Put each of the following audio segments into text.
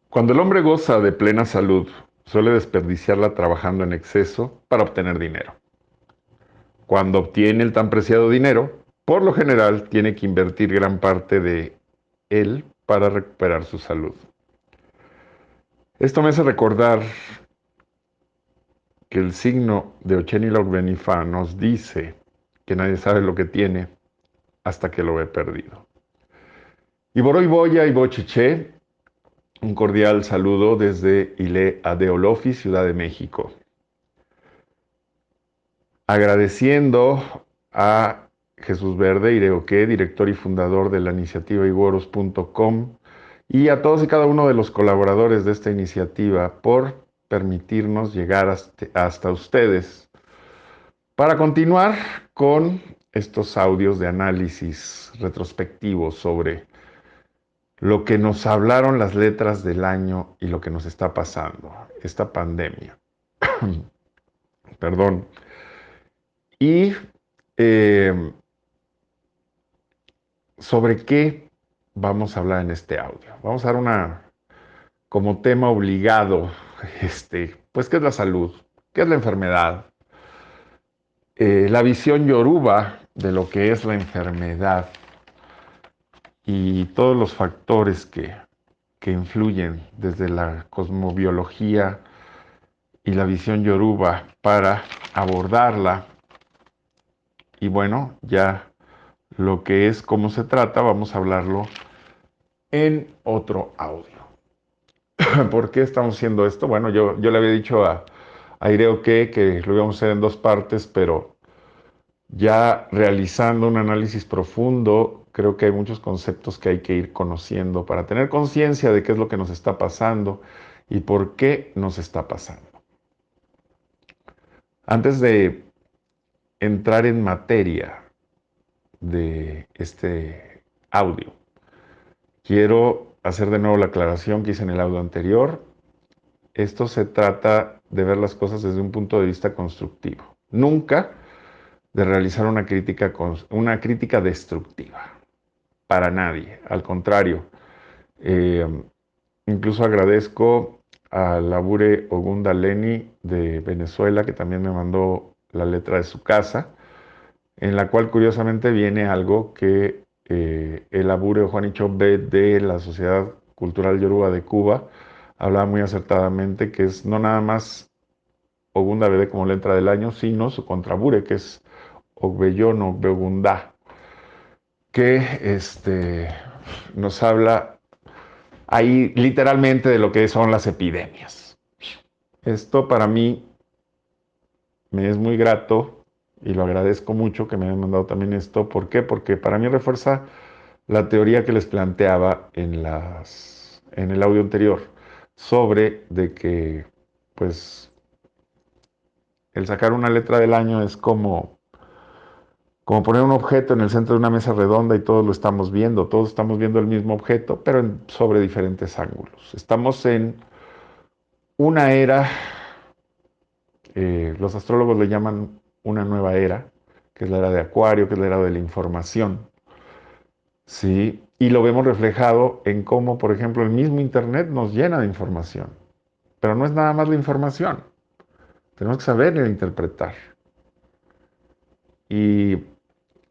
Cuando el hombre goza de plena salud, suele desperdiciarla trabajando en exceso para obtener dinero. Cuando obtiene el tan preciado dinero, por lo general tiene que invertir gran parte de él para recuperar su salud. Esto me hace recordar que el signo de Ocheni Logbenifá nos dice que nadie sabe lo que tiene hasta que lo ve perdido. Y Boroy Boya y Bochiché, un cordial saludo desde Ile Adeolofi, Ciudad de México. Agradeciendo a Jesús Verde Ireoque, director y fundador de la iniciativa iguoros.com, y a todos y cada uno de los colaboradores de esta iniciativa por permitirnos llegar hasta ustedes para continuar con estos audios de análisis retrospectivo sobre lo que nos hablaron las letras del año y lo que nos está pasando, esta pandemia. Perdón. Y ¿sobre qué vamos a hablar en este audio? Vamos a dar como tema obligado, pues, ¿qué es la salud? ¿Qué es la enfermedad? La visión yoruba de lo que es la enfermedad y todos los factores que influyen desde la cosmobiología y la visión yoruba para abordarla. Y bueno, ya lo que es cómo se trata, vamos a hablarlo en otro audio. ¿Por qué estamos haciendo esto? Bueno, yo le había dicho a Ireo que lo íbamos a hacer en dos partes, pero ya realizando un análisis profundo, creo que hay muchos conceptos que hay que ir conociendo para tener conciencia de qué es lo que nos está pasando y por qué nos está pasando. Antes de entrar en materia de este audio, quiero hacer de nuevo la aclaración que hice en el audio anterior. Esto se trata de ver las cosas desde un punto de vista constructivo, nunca de realizar una crítica destructiva, para nadie, al contrario. Eh, Incluso agradezco a Labure Ogundaleni de Venezuela, que también me mandó la letra de su casa, en la cual curiosamente viene algo que el Abure Juanicho B de la Sociedad Cultural Yoruba de Cuba hablaba muy acertadamente, que es no nada más Ogunda Bede como letra del año, sino su contrabure, que es Ogbeyono Beogundá, que nos habla ahí literalmente de lo que son las epidemias. Esto para mí me es muy grato y lo agradezco mucho que me hayan mandado también esto. ¿Por qué? Porque para mí refuerza la teoría que les planteaba en el audio anterior sobre de que, pues, el sacar una letra del año es como poner un objeto en el centro de una mesa redonda y todos lo todos estamos viendo el mismo objeto, pero sobre diferentes ángulos. Estamos en una era, los astrólogos le llaman una nueva era, que es la era de Acuario, que es la era de la información, ¿sí? Y lo vemos reflejado en cómo, por ejemplo, el mismo Internet nos llena de información, pero no es nada más la información, tenemos que saberla interpretar. Y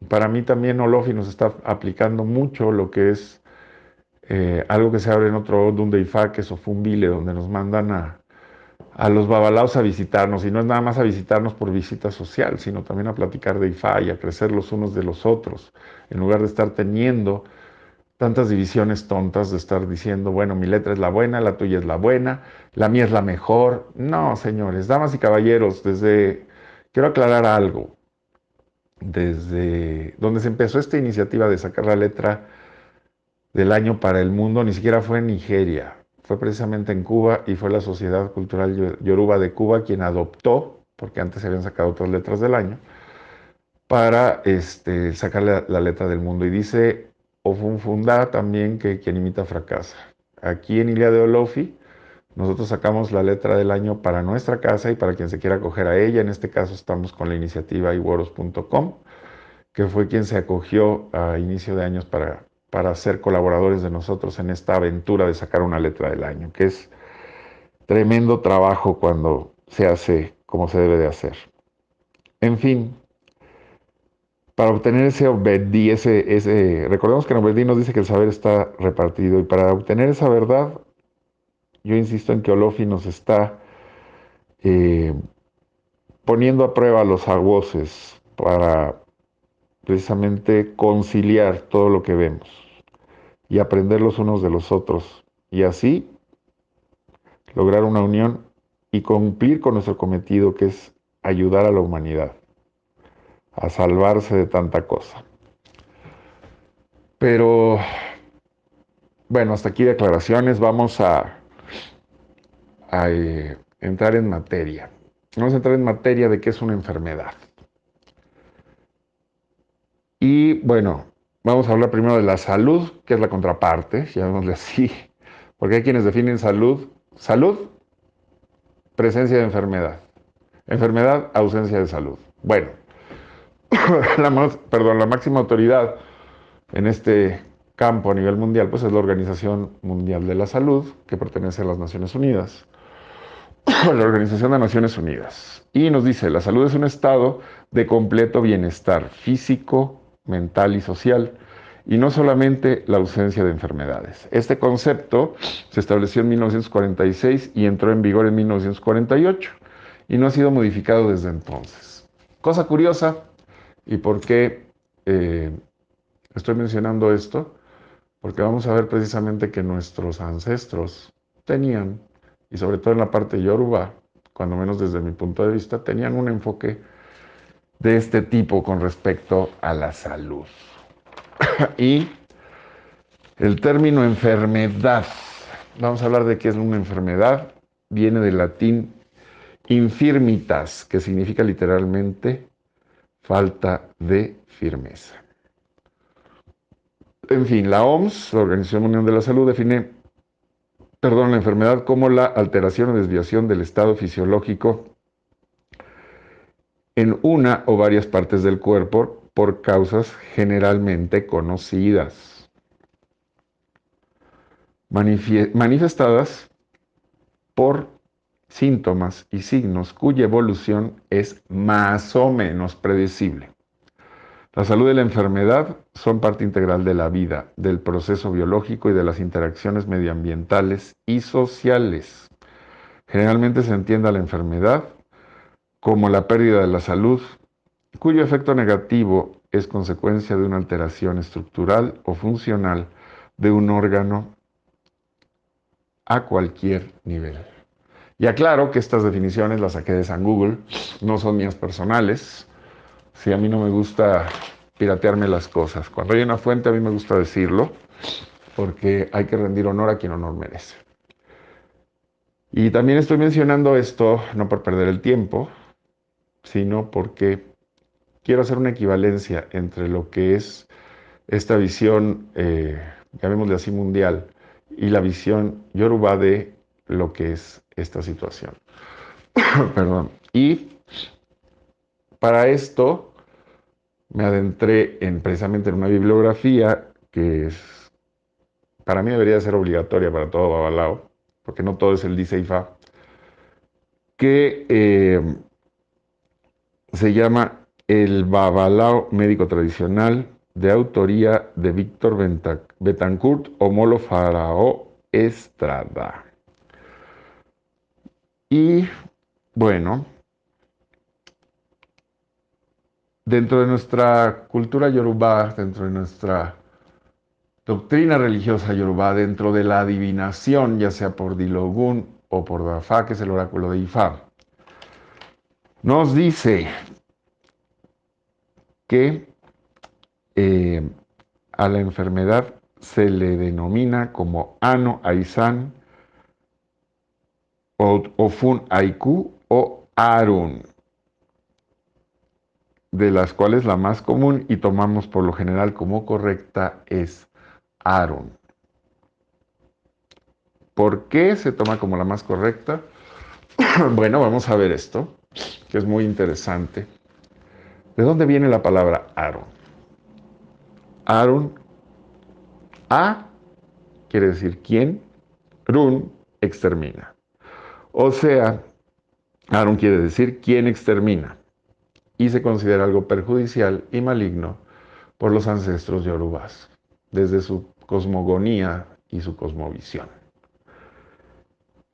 para mí también Olofi nos está aplicando mucho lo que es algo que se abre en otro donde Ifá, que es Ofumbile, donde nos mandan a los babalaos a visitarnos, y no es nada más a visitarnos por visita social, sino también a platicar de Ifá y a crecer los unos de los otros, en lugar de estar teniendo tantas divisiones tontas, de estar diciendo, bueno, mi letra es la buena, la tuya es la buena, la mía es la mejor. No, señores, damas y caballeros, quiero aclarar algo. Desde donde se empezó esta iniciativa de sacar la letra del año para el mundo, ni siquiera fue en Nigeria, fue precisamente en Cuba, y fue la Sociedad Cultural Yoruba de Cuba quien adoptó, porque antes se habían sacado otras letras del año, para sacar la letra del mundo. Y dice Ofunfunda también que quien imita fracasa. Aquí en Ilia de Olofi, nosotros sacamos la letra del año para nuestra casa y para quien se quiera acoger a ella. En este caso estamos con la iniciativa iguoros.com, que fue quien se acogió a inicio de años para para ser colaboradores de nosotros en esta aventura de sacar una letra del año, que es tremendo trabajo cuando se hace como se debe de hacer. En fin, para obtener ese obedí, recordemos que en obedí nos dice que el saber está repartido, y para obtener esa verdad, yo insisto en que Olofi nos está eh, poniendo a prueba los aguaces para precisamente conciliar todo lo que vemos y aprender los unos de los otros, y así lograr una unión y cumplir con nuestro cometido, que es ayudar a la humanidad a salvarse de tanta cosa. Pero bueno, hasta aquí declaraciones, vamos a entrar en materia. Vamos a entrar en materia de qué es una enfermedad. Y bueno, vamos a hablar primero de la salud, que es la contraparte, llamémosle así, porque hay quienes definen salud, presencia de enfermedad, enfermedad, ausencia de salud. Bueno, la máxima autoridad en este campo a nivel mundial, pues es la Organización Mundial de la Salud, que pertenece a las Naciones Unidas, la Organización de Naciones Unidas. Y nos dice, la salud es un estado de completo bienestar físico, mental y social, y no solamente la ausencia de enfermedades. Este concepto se estableció en 1946 y entró en vigor en 1948, y no ha sido modificado desde entonces. Cosa curiosa, ¿y por qué estoy mencionando esto? Porque vamos a ver precisamente que nuestros ancestros tenían, y sobre todo en la parte yoruba, cuando menos desde mi punto de vista, tenían un enfoque de este tipo con respecto a la salud. Y el término enfermedad, vamos a hablar de qué es una enfermedad, viene del latín infirmitas, que significa literalmente falta de firmeza. En fin, la OMS, la Organización Mundial de la Salud, define la enfermedad como la alteración o desviación del estado fisiológico en una o varias partes del cuerpo por causas generalmente conocidas, manifestadas por síntomas y signos cuya evolución es más o menos predecible. La salud y la enfermedad son parte integral de la vida, del proceso biológico y de las interacciones medioambientales y sociales. Generalmente se entiende a la enfermedad como la pérdida de la salud, cuyo efecto negativo es consecuencia de una alteración estructural o funcional de un órgano a cualquier nivel. Y aclaro que estas definiciones las saqué de San Google, no son mías personales. Si a mí no me gusta piratearme las cosas. Cuando hay una fuente a mí me gusta decirlo, porque hay que rendir honor a quien honor merece. Y también estoy mencionando esto no por perder el tiempo, sino porque quiero hacer una equivalencia entre lo que es esta visión, llamémosle así, mundial, y la visión yoruba de lo que es esta situación. Perdón. Y para esto me adentré precisamente en una bibliografía que para mí debería ser obligatoria para todo babalao, porque no todo es el dice y fa, que se llama El Babalao Médico Tradicional, de autoría de Víctor Betancourt Omolo Faraó Estrada. Y bueno, dentro de nuestra cultura yorubá, dentro de nuestra doctrina religiosa yorubá, dentro de la adivinación, ya sea por Dilogun o por Dafá, que es el oráculo de Ifá, nos dice que a la enfermedad se le denomina como Ano Aizan, Ofun Aiku o Arun, de las cuales la más común y tomamos por lo general como correcta es Arun. ¿Por qué se toma como la más correcta? Bueno, vamos a ver esto, que es muy interesante. ¿De dónde viene la palabra Arun? Arun A quiere decir quién, Run extermina. O sea, Arun quiere decir quién extermina y se considera algo perjudicial y maligno por los ancestros yorubás, desde su cosmogonía y su cosmovisión.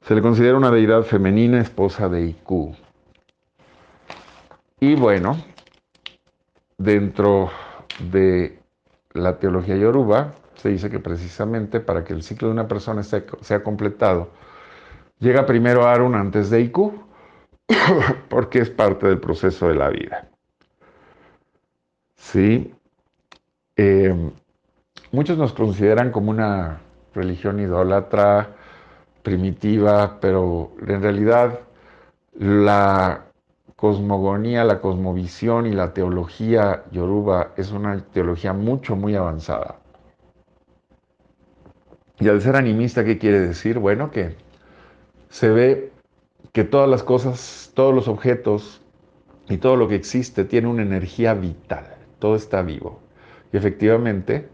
Se le considera una deidad femenina, esposa de Iku. Y bueno, dentro de la teología yoruba se dice que precisamente para que el ciclo de una persona sea completado, llega primero Arun antes de Iku, porque es parte del proceso de la vida. ¿Sí? Eh, Muchos nos consideran como una religión idólatra, primitiva, pero en realidad la cosmogonía, la cosmovisión y la teología yoruba es una teología muy avanzada. Y al ser animista, ¿qué quiere decir? Bueno, que se ve que todas las cosas, todos los objetos y todo lo que existe tiene una energía vital, todo está vivo. Y efectivamente,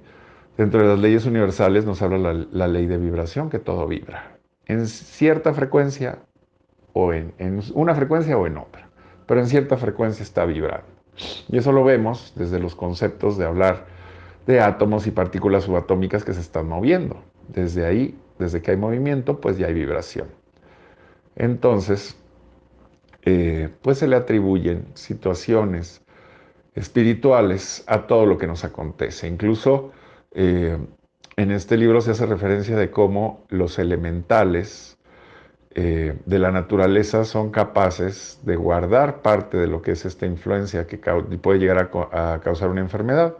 dentro de las leyes universales nos habla la ley de vibración, que todo vibra. En cierta frecuencia, o en una frecuencia o en otra, pero en cierta frecuencia está vibrando. Y eso lo vemos desde los conceptos de hablar de átomos y partículas subatómicas que se están moviendo. Desde ahí, desde que hay movimiento, pues ya hay vibración. Entonces, pues se le atribuyen situaciones espirituales a todo lo que nos acontece. Incluso en este libro se hace referencia de cómo los elementales de la naturaleza son capaces de guardar parte de lo que es esta influencia que puede llegar a causar una enfermedad.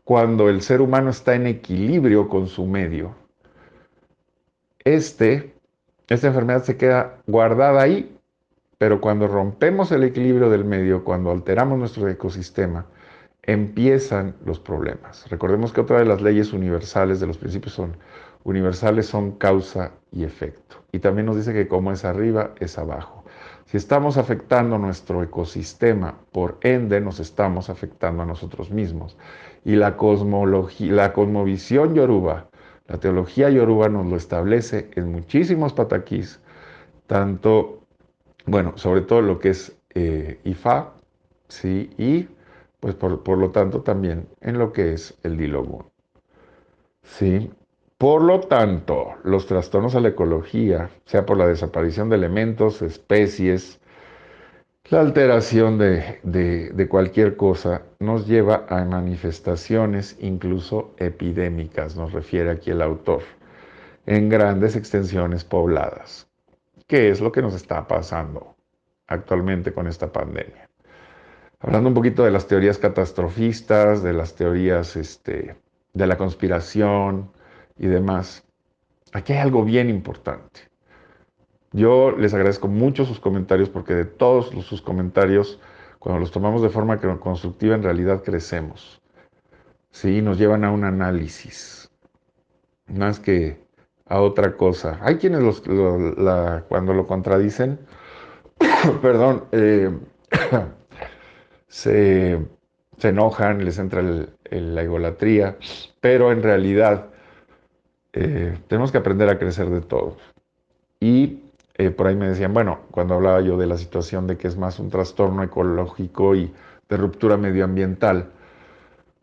Cuando el ser humano está en equilibrio con su medio, este, esta enfermedad se queda guardada ahí, pero cuando rompemos el equilibrio del medio, cuando alteramos nuestro ecosistema, empiezan los problemas. Recordemos que otra de las leyes universales de los principios universales son causa y efecto. Y también nos dice que como es arriba, es abajo. Si estamos afectando nuestro ecosistema, por ende nos estamos afectando a nosotros mismos. Y la cosmovisión yoruba, la teología yoruba nos lo establece en muchísimos pataquís, tanto, bueno, sobre todo lo que es Ifá, ¿sí? Y pues por lo tanto también en lo que es el Dilogun. ¿Sí? Por lo tanto, los trastornos a la ecología, sea por la desaparición de elementos, especies, la alteración de cualquier cosa, nos lleva a manifestaciones incluso epidémicas, nos refiere aquí el autor, en grandes extensiones pobladas. ¿Qué es lo que nos está pasando actualmente con esta pandemia? Hablando un poquito de las teorías catastrofistas, de las teorías de la conspiración y demás, aquí hay algo bien importante. Yo les agradezco mucho sus comentarios porque de todos sus comentarios, cuando los tomamos de forma constructiva, en realidad crecemos. Sí, nos llevan a un análisis, más que a otra cosa. Hay quienes cuando lo contradicen, perdón, se, se enojan, les entra la egolatría, pero en realidad tenemos que aprender a crecer de todo. Y por ahí me decían, bueno, cuando hablaba yo de la situación de que es más un trastorno ecológico y de ruptura medioambiental,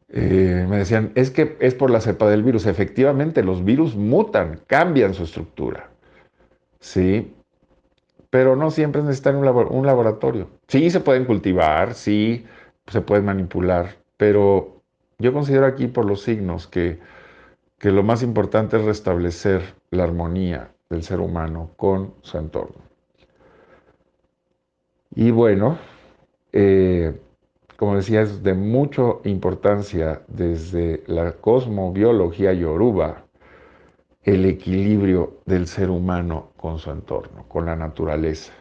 me decían, es que es por la cepa del virus. Efectivamente, los virus mutan, cambian su estructura, ¿sí? Pero no siempre necesitan un laboratorio. Sí se pueden cultivar, sí se pueden manipular, pero yo considero aquí por los signos que lo más importante es restablecer la armonía del ser humano con su entorno. Y bueno, eh, como decía, es de mucha importancia desde la cosmobiología yoruba el equilibrio del ser humano con su entorno, con la naturaleza.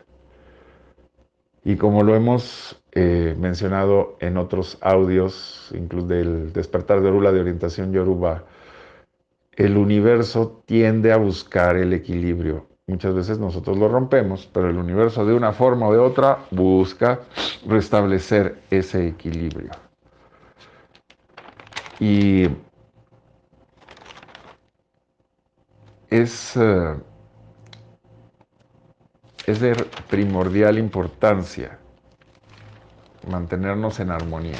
Y como lo hemos mencionado en otros audios, incluso del despertar de Orula de orientación yoruba, el universo tiende a buscar el equilibrio. Muchas veces nosotros lo rompemos, pero el universo de una forma o de otra busca restablecer ese equilibrio. Y es, eh, es de primordial importancia mantenernos en armonía.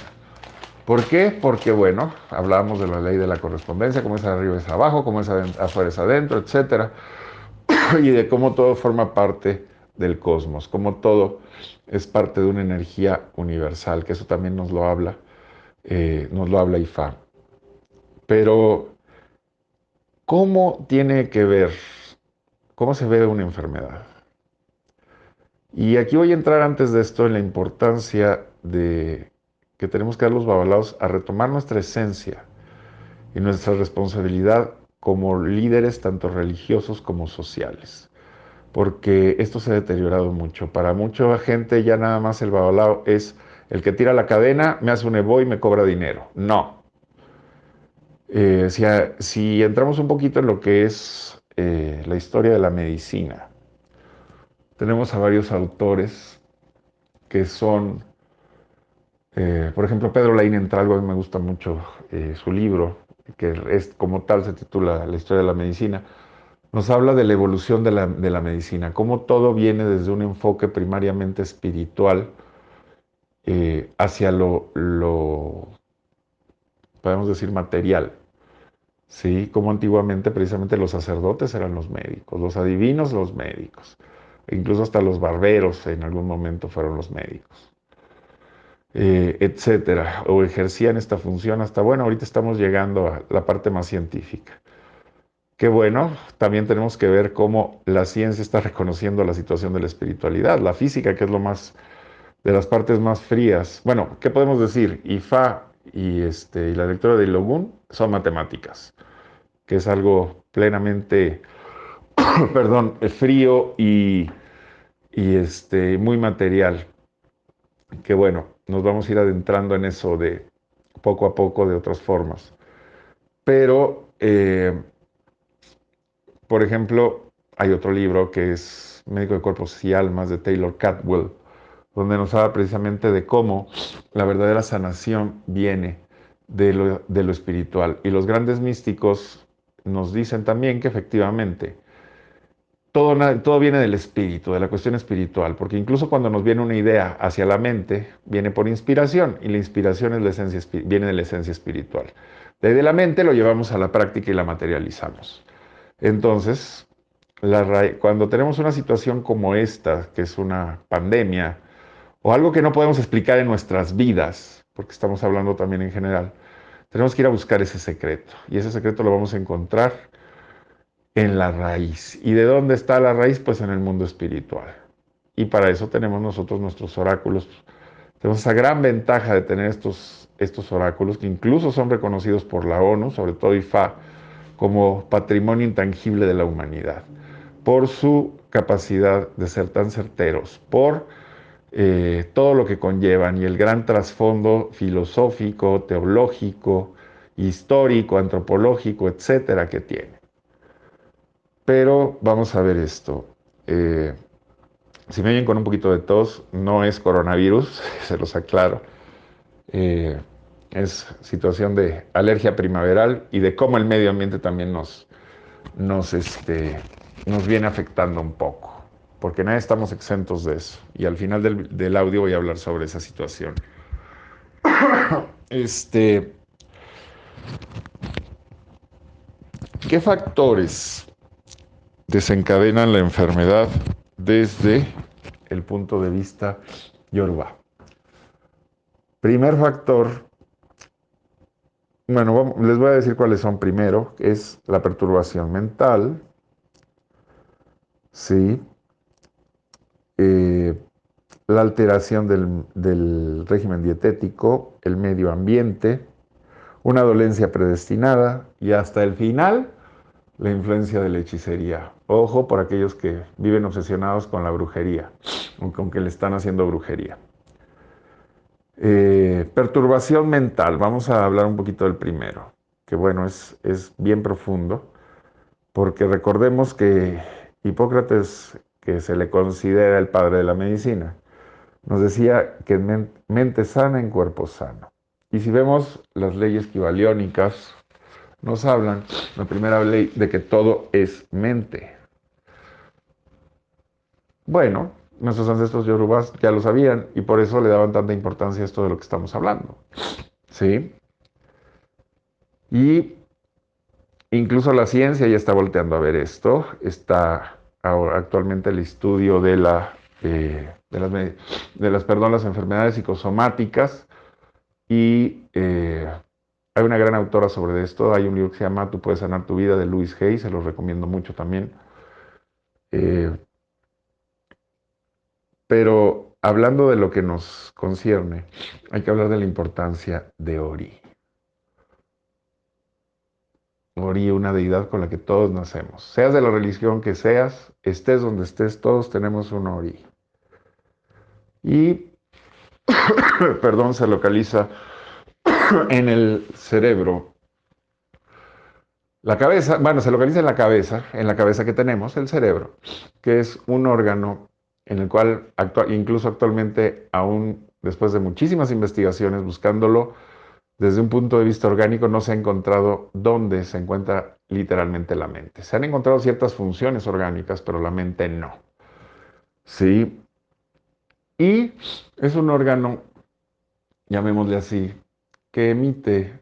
¿Por qué? Porque, bueno, hablábamos de la ley de la correspondencia, cómo es arriba es abajo, cómo es afuera es adentro, etcétera, y de cómo todo forma parte del cosmos, cómo todo es parte de una energía universal, que eso también nos lo habla Ifá. Pero, ¿cómo tiene que ver, cómo se ve una enfermedad? Y aquí voy a entrar antes de esto en la importancia de que tenemos que dar los babalaos a retomar nuestra esencia y nuestra responsabilidad como líderes tanto religiosos como sociales. Porque esto se ha deteriorado mucho. Para mucha gente ya nada más el babalao es el que tira la cadena, me hace un evo y me cobra dinero. No. Si entramos un poquito en lo que es la historia de la medicina, tenemos a varios autores que son, por ejemplo, Pedro Laín Entralgo, a mí me gusta mucho su libro, que es como tal se titula La historia de la medicina. Nos habla de la evolución de la medicina, cómo todo viene desde un enfoque primariamente espiritual hacia podemos decir, material. ¿Sí? Como antiguamente precisamente los sacerdotes eran los médicos, los adivinos los médicos, e incluso hasta los barberos en algún momento fueron los médicos, etcétera, o ejercían esta función hasta, bueno, ahorita estamos llegando a la parte más científica. Qué bueno, también tenemos que ver cómo la ciencia está reconociendo la situación de la espiritualidad, la física, que es lo más, de las partes más frías. Bueno, ¿qué podemos decir? Ifá y la lectura de Ilogún son matemáticas, que es algo plenamente, perdón, frío y muy material, que bueno, nos vamos a ir adentrando en eso de poco a poco de otras formas. Pero, por ejemplo, hay otro libro que es Médico de Cuerpos y Almas de Taylor Catwell, donde nos habla precisamente de cómo la verdadera sanación viene de lo espiritual. Y los grandes místicos nos dicen también que efectivamente todo viene del espíritu, de la cuestión espiritual, porque incluso cuando nos viene una idea hacia la mente, viene por inspiración, y la inspiración es viene de la esencia espiritual. Desde la mente lo llevamos a la práctica y la materializamos. Entonces, cuando tenemos una situación como esta, que es una pandemia, o algo que no podemos explicar en nuestras vidas, porque estamos hablando también en general, tenemos que ir a buscar ese secreto, y ese secreto lo vamos a encontrar en la raíz. ¿Y de dónde está la raíz? Pues en el mundo espiritual. Y para eso tenemos nosotros nuestros oráculos. Tenemos esa gran ventaja de tener estos oráculos que incluso son reconocidos por la ONU, sobre todo IFA, como patrimonio intangible de la humanidad, por su capacidad de ser tan certeros, por todo lo que conllevan y el gran trasfondo filosófico, teológico, histórico, antropológico, etcétera, que tiene. Pero vamos a ver esto. Eh, si me oyen con un poquito de tos, no es coronavirus, se los aclaro. Eh, es situación de alergia primaveral y de cómo el medio ambiente también nos viene afectando un poco. Porque nadie estamos exentos de eso. Y al final del audio voy a hablar sobre esa situación. Este, ¿Qué factores desencadenan la enfermedad desde el punto de vista Yoruba? Primer factor, bueno, les voy a decir cuáles son primero, es la perturbación mental, ¿sí? Eh, la alteración del régimen dietético, el medio ambiente, una dolencia predestinada y hasta el final, la influencia de la hechicería. Ojo por aquellos que viven obsesionados con la brujería, con que le están haciendo brujería. Perturbación mental, vamos a hablar un poquito del primero, que bueno, es bien profundo, porque recordemos que Hipócrates, que se le considera el padre de la medicina, nos decía que mente sana en cuerpo sano. Y si vemos las leyes kybaliónicas, nos hablan, la primera ley, de que todo es mente. Bueno, nuestros ancestros yorubás ya lo sabían y por eso le daban tanta importancia a esto de lo que estamos hablando. ¿Sí? Y incluso la ciencia ya está volteando a ver esto. Está ahora, actualmente el estudio las enfermedades psicosomáticas y hay una gran autora sobre esto. Hay un libro que se llama Tú puedes sanar tu vida de Louise Hay, se los recomiendo mucho también. Eh, pero hablando de lo que nos concierne, hay que hablar de la importancia de Ori. Ori, una deidad con la que todos nacemos. Seas de la religión que seas, estés donde estés, todos tenemos un Ori. Y, perdón, se localiza en el cerebro. La cabeza, bueno, se localiza en la cabeza que tenemos, el cerebro, que es un órgano en el cual incluso actualmente, aún después de muchísimas investigaciones buscándolo, desde un punto de vista orgánico no se ha encontrado dónde se encuentra literalmente la mente. Se han encontrado ciertas funciones orgánicas, pero la mente no. Sí. Y es un órgano, llamémosle así, que emite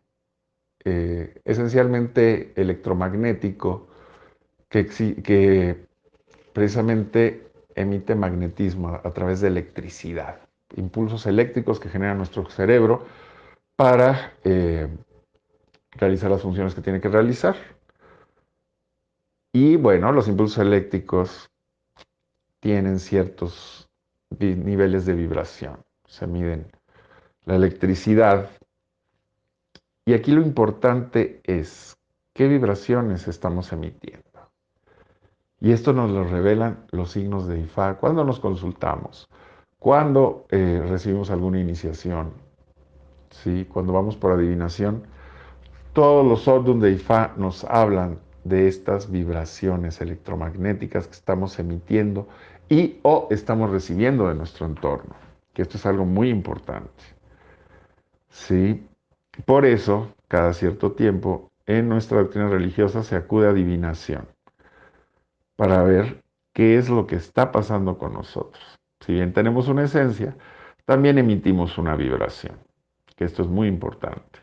esencialmente electromagnético, que precisamente emite magnetismo a través de electricidad, impulsos eléctricos que genera nuestro cerebro para realizar las funciones que tiene que realizar. Y bueno, los impulsos eléctricos tienen ciertos niveles de vibración, se miden la electricidad. Y aquí lo importante es qué vibraciones estamos emitiendo. Y esto nos lo revelan los signos de Ifá cuando nos consultamos, cuando recibimos alguna iniciación, ¿sí? Cuando vamos por adivinación. Todos los Ordun de Ifá nos hablan de estas vibraciones electromagnéticas que estamos emitiendo y o estamos recibiendo de nuestro entorno, que esto es algo muy importante. ¿Sí? Por eso, cada cierto tiempo, en nuestra doctrina religiosa se acude a adivinación para ver qué es lo que está pasando con nosotros. Si bien tenemos una esencia, también emitimos una vibración, que esto es muy importante.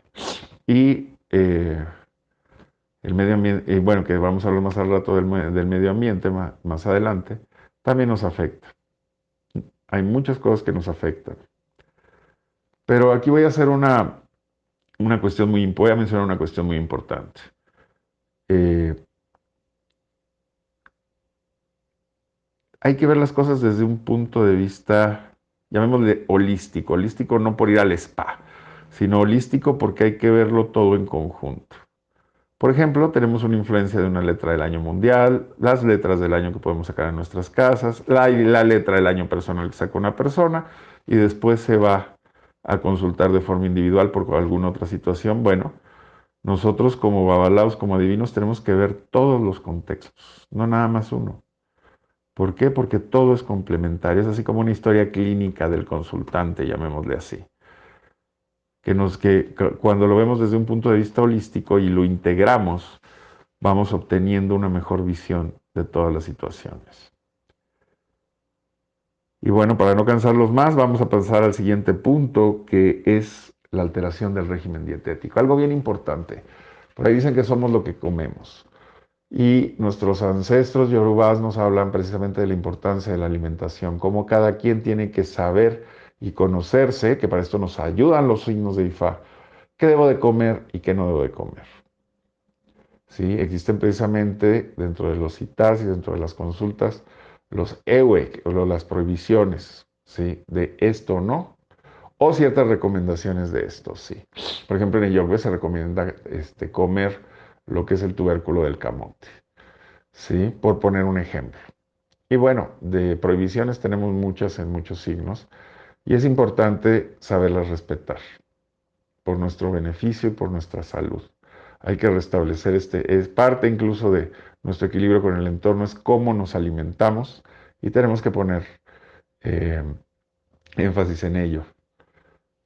Y el medio ambiente, bueno, que vamos a hablar más al rato del medio ambiente, más adelante, también nos afecta. Hay muchas cosas que nos afectan. Pero aquí voy a hacer una cuestión voy a mencionar una cuestión muy importante. Eh, hay que ver las cosas desde un punto de vista, llamémosle holístico. Holístico no por ir al spa, sino holístico porque hay que verlo todo en conjunto. Por ejemplo, tenemos una influencia de una letra del año mundial, las letras del año que podemos sacar en nuestras casas, la letra del año personal que saca una persona y después se va a consultar de forma individual por alguna otra situación. Bueno, nosotros como babalaos, como adivinos, tenemos que ver todos los contextos, no nada más uno. ¿Por qué? Porque todo es complementario, es así como una historia clínica del consultante, llamémosle así. Que cuando lo vemos desde un punto de vista holístico y lo integramos, vamos obteniendo una mejor visión de todas las situaciones. Y bueno, para no cansarlos más, vamos a pasar al siguiente punto, que es la alteración del régimen dietético. Algo bien importante. Por ahí dicen que somos lo que comemos. Y nuestros ancestros yorubás nos hablan precisamente de la importancia de la alimentación, cómo cada quien tiene que saber y conocerse, que para esto nos ayudan los signos de Ifá, qué debo de comer y qué no debo de comer. ¿Sí? Existen precisamente dentro de los citas y dentro de las consultas los EWE, o las prohibiciones, ¿sí? De esto o no, o ciertas recomendaciones de esto, sí. Por ejemplo, en el yoga se recomienda comer lo que es el tubérculo del camote, ¿sí? Por poner un ejemplo. Y bueno, de prohibiciones tenemos muchas en muchos signos y es importante saberlas respetar por nuestro beneficio y por nuestra salud. Hay que restablecer es parte incluso de nuestro equilibrio con el entorno, es cómo nos alimentamos y tenemos que poner eh, énfasis en ello.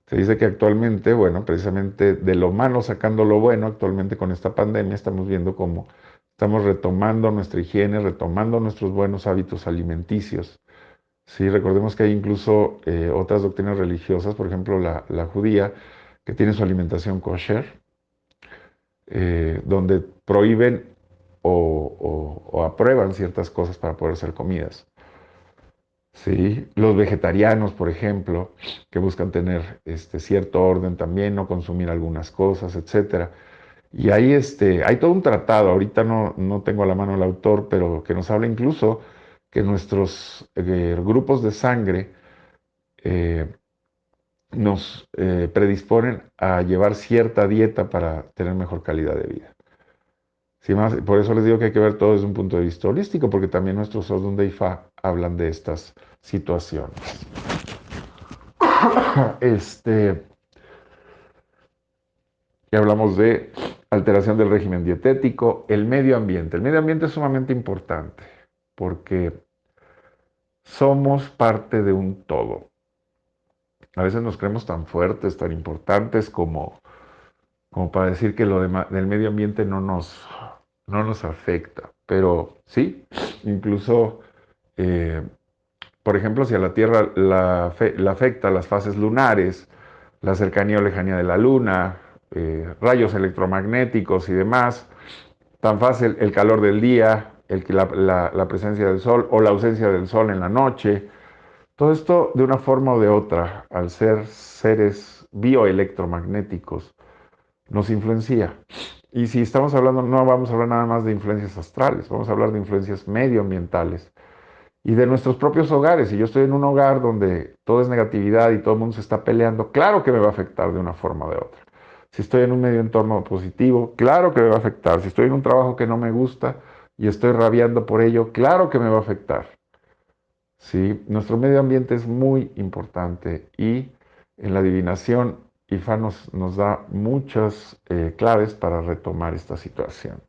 Se dice que actualmente, bueno, precisamente de lo malo sacando lo bueno, actualmente con esta pandemia estamos viendo cómo estamos retomando nuestra higiene, retomando nuestros buenos hábitos alimenticios. Sí, recordemos que hay incluso otras doctrinas religiosas, por ejemplo la judía, que tiene su alimentación kosher, donde prohíben o aprueban ciertas cosas para poder ser comidas. Sí, los vegetarianos, por ejemplo, que buscan tener cierto orden también, no consumir algunas cosas, etcétera. Y ahí hay todo un tratado, ahorita no tengo a la mano el autor, pero que nos habla incluso que nuestros grupos de sangre eh, nos predisponen a llevar cierta dieta para tener mejor calidad de vida. Sí, más, por eso les digo que hay que ver todo desde un punto de vista holístico, porque también nuestros Odun de Ifá hablan de estas situaciones. Este, ya hablamos de alteración del régimen dietético, el medio ambiente. El medio ambiente es sumamente importante porque somos parte de un todo. A veces nos creemos tan fuertes, tan importantes como para decir que del medio ambiente no nos afecta. Pero sí, incluso, eh, por ejemplo, si a la Tierra la afecta las fases lunares, la cercanía o lejanía de la Luna, rayos electromagnéticos y demás, tan fácil el calor del día, la presencia del sol o la ausencia del sol en la noche. Todo esto de una forma o de otra, al ser seres bioelectromagnéticos, nos influencia. Y si estamos hablando, no vamos a hablar nada más de influencias astrales, vamos a hablar de influencias medioambientales y de nuestros propios hogares. Si yo estoy en un hogar donde todo es negatividad y todo el mundo se está peleando, claro que me va a afectar de una forma o de otra. Si estoy en un medio entorno positivo, claro que me va a afectar. Si estoy en un trabajo que no me gusta y estoy rabiando por ello, claro que me va a afectar. ¿Sí? Nuestro medio ambiente es muy importante y en la adivinación IFA nos da muchas claves para retomar esta situación.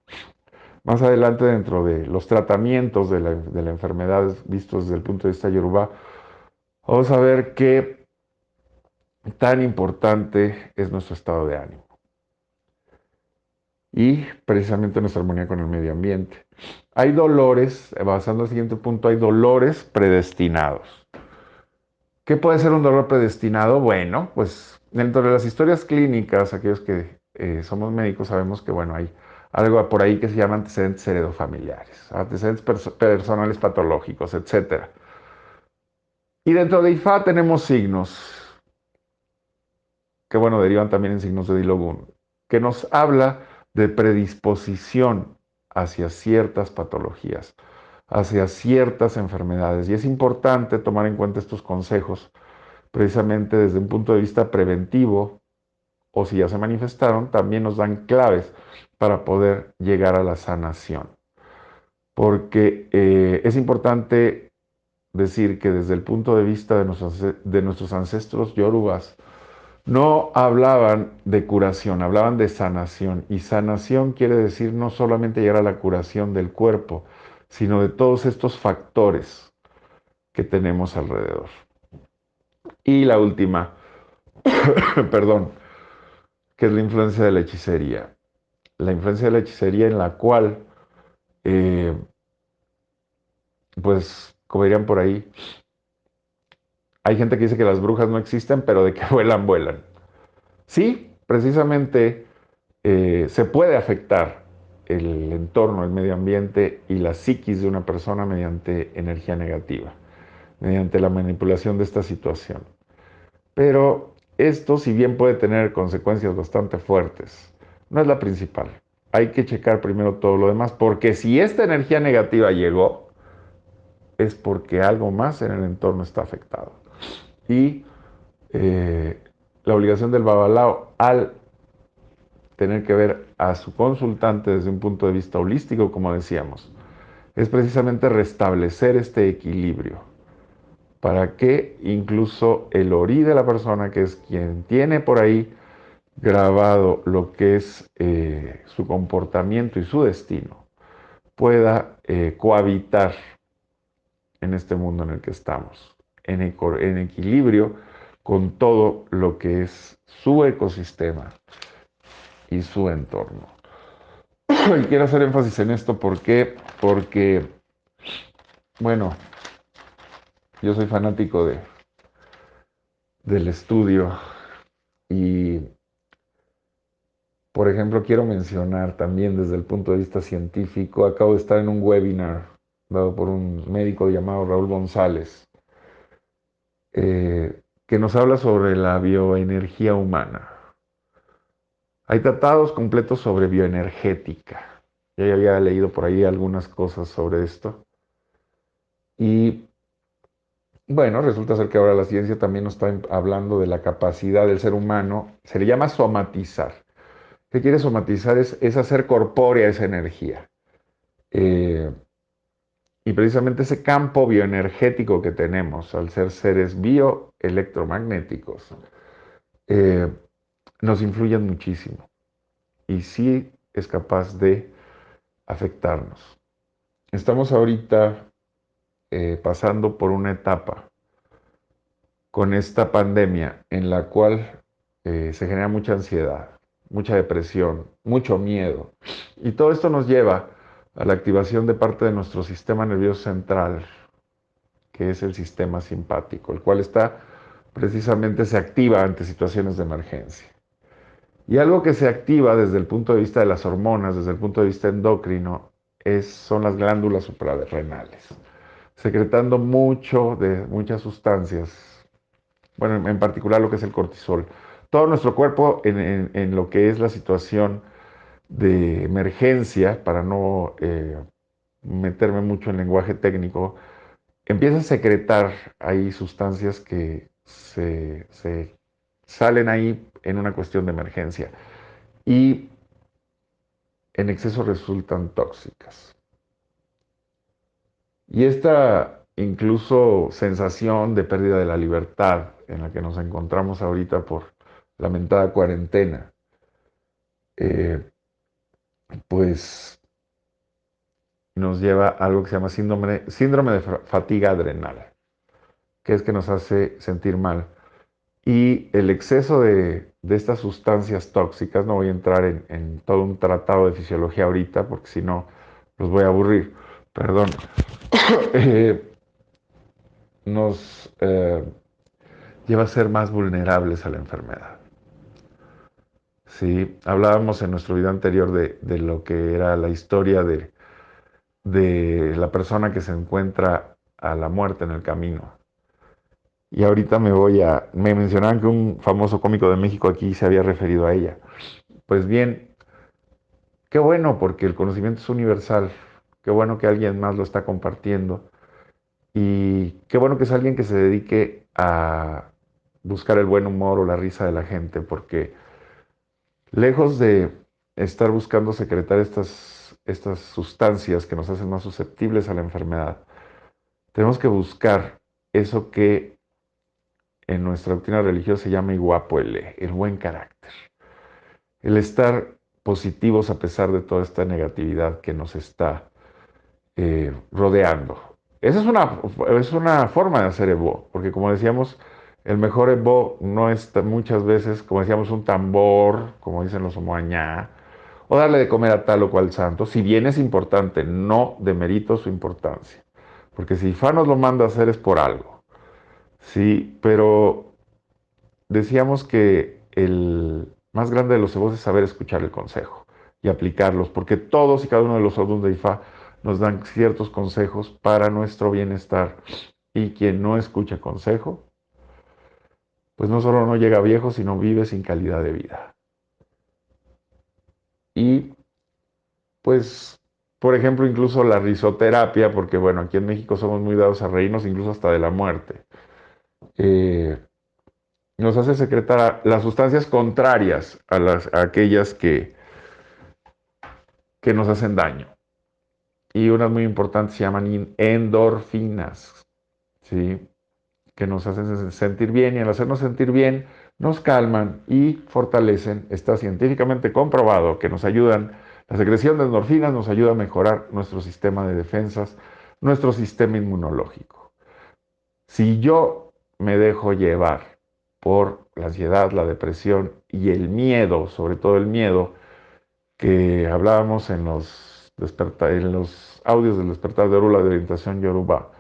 Más adelante, dentro de los tratamientos de la enfermedad vistos desde el punto de vista yoruba, vamos a ver qué tan importante es nuestro estado de ánimo y precisamente nuestra armonía con el medio ambiente. Hay dolores, basando el siguiente punto, hay dolores predestinados. ¿Qué puede ser un dolor predestinado? Bueno, pues dentro de las historias clínicas, aquellos que somos médicos sabemos que, bueno, hay algo por ahí que se llama antecedentes heredofamiliares, antecedentes personales patológicos, etcétera. Y dentro de IFA tenemos signos, que bueno, derivan también en signos de Dilogun, que nos habla de predisposición hacia ciertas patologías, hacia ciertas enfermedades. Y es importante tomar en cuenta estos consejos precisamente desde un punto de vista preventivo, o si ya se manifestaron, también nos dan claves para poder llegar a la sanación. Porque es importante decir que desde el punto de vista de nuestros ancestros yorubas, no hablaban de curación, hablaban de sanación. Y sanación quiere decir no solamente llegar a la curación del cuerpo, sino de todos estos factores que tenemos alrededor. Y la última, perdón, que es la influencia de la hechicería. La influencia de la hechicería en la cual, eh, pues, como dirían por ahí, hay gente que dice que las brujas no existen, pero de que vuelan, vuelan. Sí, precisamente se puede afectar el entorno, el medio ambiente y la psiquis de una persona mediante energía negativa, mediante la manipulación de esta situación. Pero esto, si bien puede tener consecuencias bastante fuertes, no es la principal. Hay que checar primero todo lo demás, porque si esta energía negativa llegó, es porque algo más en el entorno está afectado. Y eh, la obligación del babalao al tener que ver a su consultante desde un punto de vista holístico, como decíamos, es precisamente restablecer este equilibrio para que incluso el orí de la persona, que es quien tiene por ahí grabado lo que es su comportamiento y su destino, pueda cohabitar en este mundo en el que estamos, en equilibrio con todo lo que es su ecosistema y su entorno. Y quiero hacer énfasis en esto, ¿por qué? Porque, bueno, yo soy fanático del estudio y, por ejemplo, quiero mencionar también desde el punto de vista científico, acabo de estar en un webinar dado por un médico llamado Raúl González, que nos habla sobre la bioenergía humana. Hay tratados completos sobre bioenergética. Yo ya había leído por ahí algunas cosas sobre esto. Y bueno, resulta ser que ahora la ciencia también nos está hablando de la capacidad del ser humano. Se le llama somatizar. ¿Qué quiere somatizar? Es hacer corpórea esa energía. Eh, y precisamente ese campo bioenergético que tenemos al ser seres bioelectromagnéticos eh, nos influyen muchísimo. Y sí es capaz de afectarnos. Estamos ahorita pasando por una etapa con esta pandemia en la cual se genera mucha ansiedad, mucha depresión, mucho miedo. Y todo esto nos lleva a la activación de parte de nuestro sistema nervioso central, que es el sistema simpático, el cual está precisamente se activa ante situaciones de emergencia. Y algo que se activa desde el punto de vista de las hormonas, desde el punto de vista endocrino, son las glándulas suprarrenales, secretando muchas sustancias, bueno, en particular lo que es el cortisol. Todo nuestro cuerpo en lo que es la situación de emergencia, para no meterme mucho en lenguaje técnico, empieza a secretar ahí sustancias que se salen ahí en una cuestión de emergencia y en exceso resultan tóxicas. Y esta incluso sensación de pérdida de la libertad en la que nos encontramos ahorita por lamentada cuarentena, eh, pues nos lleva a algo que se llama síndrome de fatiga adrenal, que es que nos hace sentir mal. Y el exceso de estas sustancias tóxicas, no voy a entrar en todo un tratado de fisiología ahorita, porque si no, los voy a aburrir, perdón, eh, nos lleva a ser más vulnerables a la enfermedad. Sí, hablábamos en nuestro video anterior de lo que era la historia de la persona que se encuentra a la muerte en el camino. Y ahorita me mencionaban que un famoso cómico de México aquí se había referido a ella. Pues bien, qué bueno porque el conocimiento es universal, qué bueno que alguien más lo está compartiendo y qué bueno que es alguien que se dedique a buscar el buen humor o la risa de la gente, porque lejos de estar buscando secretar estas sustancias que nos hacen más susceptibles a la enfermedad, tenemos que buscar eso que en nuestra doctrina religiosa se llama iguapoele, el buen carácter. El estar positivos a pesar de toda esta negatividad que nos está rodeando. Esa es una forma de hacer Evo, porque como decíamos, el mejor Evo no es muchas veces, como decíamos, un tambor, como dicen los omoañá, o darle de comer a tal o cual santo, si bien es importante, no demerito su importancia, porque si Fa nos lo manda a hacer es por algo, sí, pero decíamos que el más grande de los Evos es saber escuchar el consejo y aplicarlos, porque todos y cada uno de los alumnos de IFA nos dan ciertos consejos para nuestro bienestar. Y quien no escucha consejo, pues no solo no llega viejo, sino vive sin calidad de vida. Y pues, por ejemplo, incluso la risoterapia, porque bueno, aquí en México somos muy dados a reírnos incluso hasta de la muerte. Eh, Nos hace secretar las sustancias contrarias a aquellas que nos hacen daño. Y unas muy importantes se llaman endorfinas, ¿sí? Que nos hacen sentir bien y al hacernos sentir bien nos calman y fortalecen. Está científicamente comprobado que nos ayudan, la secreción de endorfinas nos ayuda a mejorar nuestro sistema de defensas, nuestro sistema inmunológico. Si yo me dejo llevar por la ansiedad, la depresión y el miedo, sobre todo el miedo, que hablábamos en en los audios del despertar de Orula de orientación Yoruba.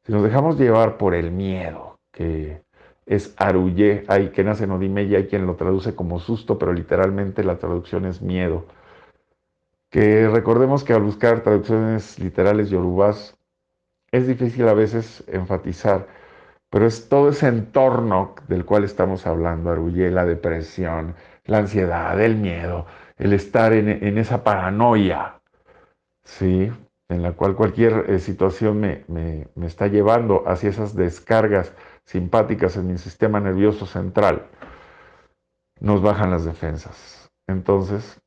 Si nos dejamos llevar por el miedo, que es Aruye, hay quien nace en Odime y hay quien lo traduce como susto, pero literalmente la traducción es miedo. Que recordemos que al buscar traducciones literales yorubás es difícil a veces enfatizar, pero es todo ese entorno del cual estamos hablando, Aruye, la depresión, la ansiedad, el miedo, el estar en esa paranoia, ¿sí? En la cual cualquier situación me está llevando hacia esas descargas simpáticas en mi sistema nervioso central, nos bajan las defensas. Entonces,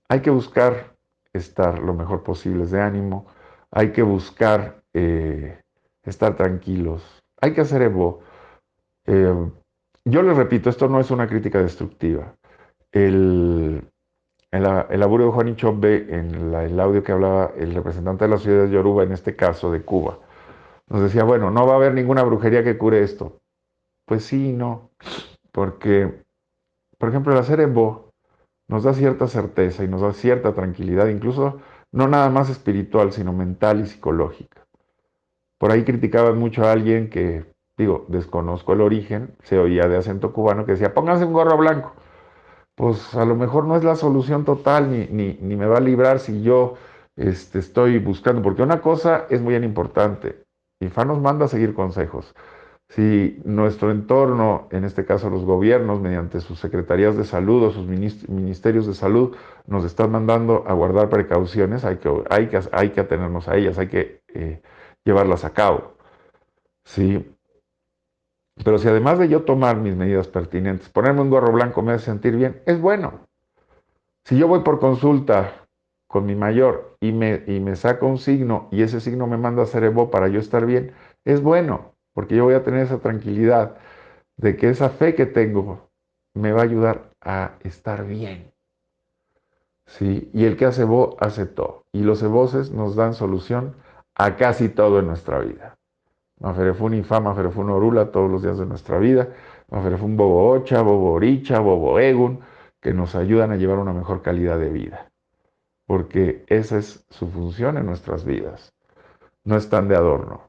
hay que buscar estar lo mejor posible de ánimo, hay que buscar estar tranquilos, hay que hacer Evo. Eh, yo les repito, esto no es una crítica destructiva. El, el abuelo de Juan Ichombe, en el audio que hablaba el representante de la ciudad de Yoruba, en este caso de Cuba, nos decía, bueno, no va a haber ninguna brujería que cure esto. Pues sí y no, porque, por ejemplo, el hacer Evo nos da cierta certeza y nos da cierta tranquilidad, incluso no nada más espiritual, sino mental y psicológica. Por ahí criticaban mucho a alguien que, digo, desconozco el origen, se oía de acento cubano, que decía, pónganse un gorro blanco. Pues a lo mejor no es la solución total, ni me va a librar si yo estoy buscando, porque una cosa es muy importante, IFA nos manda a seguir consejos. Si nuestro entorno, en este caso los gobiernos, mediante sus secretarías de salud o sus ministerios de salud, nos están mandando a guardar precauciones, hay que atenernos a ellas, hay que llevarlas a cabo. ¿Sí? Pero si además de yo tomar mis medidas pertinentes, ponerme un gorro blanco me hace sentir bien, es bueno. Si yo voy por consulta con mi mayor y me saca un signo y ese signo me manda a hacer Evo para yo estar bien, es bueno, porque yo voy a tener esa tranquilidad de que esa fe que tengo me va a ayudar a estar bien. ¿Sí? Y el que hace Evo hace todo. Y los Evoces nos dan solución a casi todo en nuestra vida. Maferefun Ifá, Maferefun Orula todos los días de nuestra vida. Maferefun Bobo Ocha, Bobo Oricha, Bobo Egun, que nos ayudan a llevar una mejor calidad de vida. Porque esa es su función en nuestras vidas. No están de adorno.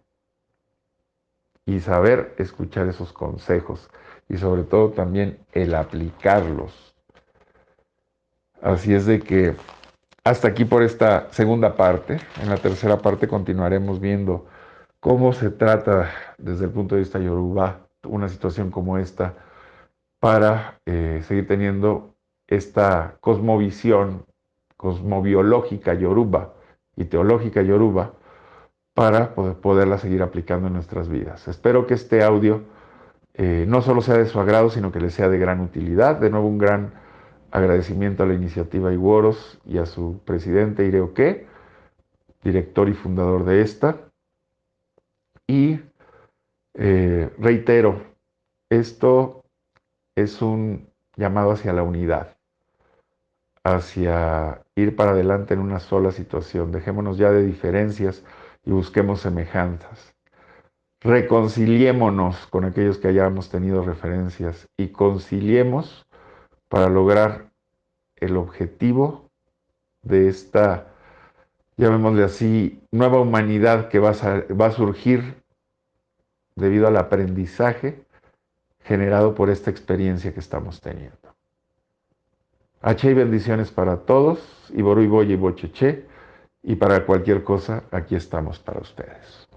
Y saber escuchar esos consejos y sobre todo también el aplicarlos. Así es de que hasta aquí por esta segunda parte. En la tercera parte continuaremos viendo cómo se trata desde el punto de vista yoruba una situación como esta para seguir teniendo esta cosmovisión cosmobiológica yoruba y teológica yoruba para poderla seguir aplicando en nuestras vidas. Espero que este audio no solo sea de su agrado, sino que les sea de gran utilidad. De nuevo, un gran agradecimiento a la iniciativa Iguoros y a su presidente Ireoque, director y fundador de esta. Y reitero, esto es un llamado hacia la unidad, hacia ir para adelante en una sola situación. Dejémonos ya de diferencias y busquemos semejanzas. Reconciliémonos con aquellos que hayamos tenido referencias y conciliemos para lograr el objetivo de esta, llamémosle así, nueva humanidad que va a surgir debido al aprendizaje generado por esta experiencia que estamos teniendo. H y bendiciones para todos, y Boru y Boye y Bocheche, y para cualquier cosa, aquí estamos para ustedes.